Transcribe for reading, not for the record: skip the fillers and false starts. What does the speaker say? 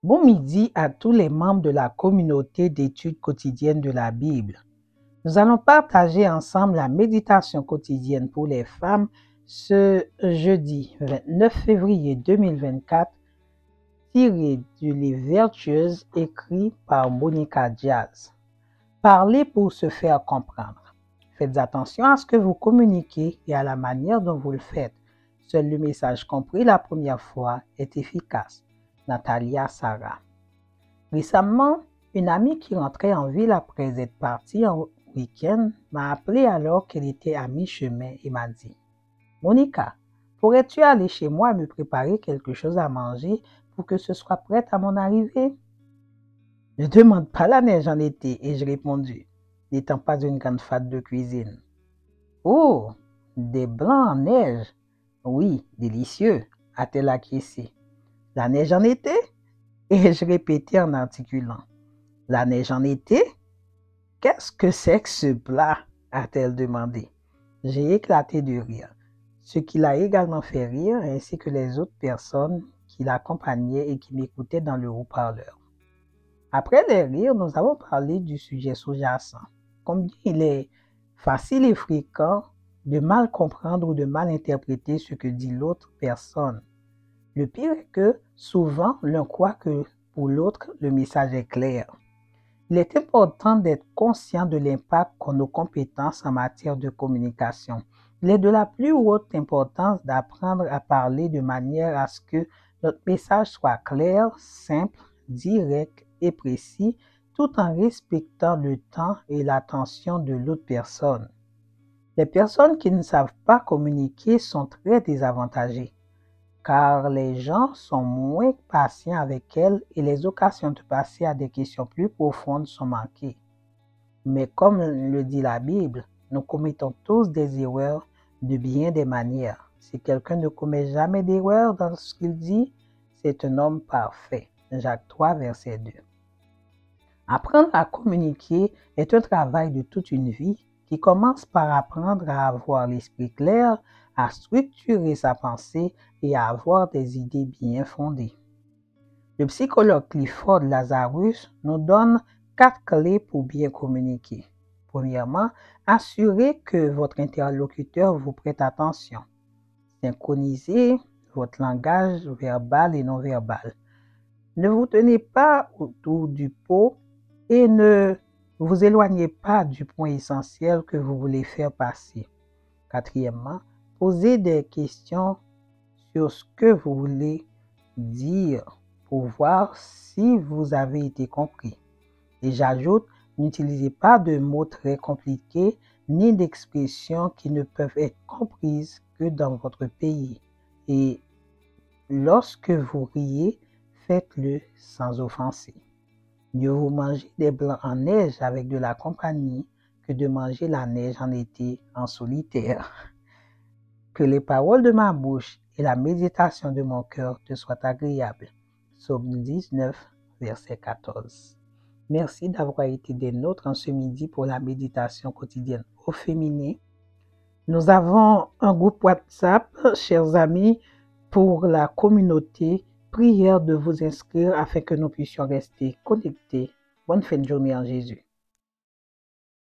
Bon midi à tous les membres de la communauté d'études quotidiennes de la Bible. Nous allons partager ensemble la méditation quotidienne pour les femmes ce jeudi 29 février 2024, tiré du livre Vertueuse écrit par Monica Diaz. Parlez pour se faire comprendre. Faites attention à ce que vous communiquez et à la manière dont vous le faites. Seul le message compris la première fois est efficace. Natalia Sarah. Récemment, une amie qui rentrait en ville après être partie en week-end m'a appelé alors qu'elle était à mi-chemin et m'a dit « Monica, pourrais-tu aller chez moi et me préparer quelque chose à manger pour que ce soit prêt à mon arrivée ?» Ne demande pas la neige en été, et j'ai répondu, n'étant pas une grande fan de cuisine. « Oh, des blancs en neige? Oui, délicieux, a-t-elle acquiescé. La neige en été? Ai-je répété en articulant. La neige en été? Qu'est-ce que c'est que ce plat? A-t-elle demandé. J'ai éclaté de rire, ce qui l'a également fait rire, ainsi que les autres personnes qui l'accompagnaient et qui m'écoutaient dans le haut-parleur. Après les rires, nous avons parlé du sujet sous-jacent. Combien il est facile et fréquent de mal comprendre ou de mal interpréter ce que dit l'autre personne. Le pire est que, souvent, l'un croit que pour l'autre, le message est clair. Il est important d'être conscient de l'impact qu'ont nos compétences en matière de communication. Il est de la plus haute importance d'apprendre à parler de manière à ce que notre message soit clair, simple, direct et précis, tout en respectant le temps et l'attention de l'autre personne. Les personnes qui ne savent pas communiquer sont très désavantagées, car les gens sont moins patients avec elles et les occasions de passer à des questions plus profondes sont manquées. Mais comme le dit la Bible, nous commettons tous des erreurs de bien des manières. Si quelqu'un ne commet jamais d'erreur dans ce qu'il dit, c'est un homme parfait. Jacques 3, verset 2. Apprendre à communiquer est un travail de toute une vie qui commence par apprendre à avoir l'esprit clair, à structurer sa pensée et à avoir des idées bien fondées. Le psychologue Clifford Lazarus nous donne 4 clés pour bien communiquer. Premièrement, assurez que votre interlocuteur vous prête attention. Synchronisez votre langage verbal et non verbal. Ne vous tenez pas autour du pot et ne vous éloignez pas du point essentiel que vous voulez faire passer. Quatrièmement, posez des questions sur ce que vous voulez dire pour voir si vous avez été compris. Et j'ajoute, n'utilisez pas de mots très compliqués ni d'expressions qui ne peuvent être comprises que dans votre pays. Et lorsque vous riez, faites-le sans offenser. Mieux vaut manger des blancs en neige avec de la compagnie que de manger la neige en été en solitaire. Que les paroles de ma bouche et la méditation de mon cœur te soient agréables. Psaume 19, verset 14. Merci d'avoir été des nôtres en ce midi pour la méditation quotidienne au féminin. Nous avons un groupe WhatsApp, chers amis, pour la communauté. Prière de vous inscrire afin que nous puissions rester connectés. Bonne fin de journée en Jésus.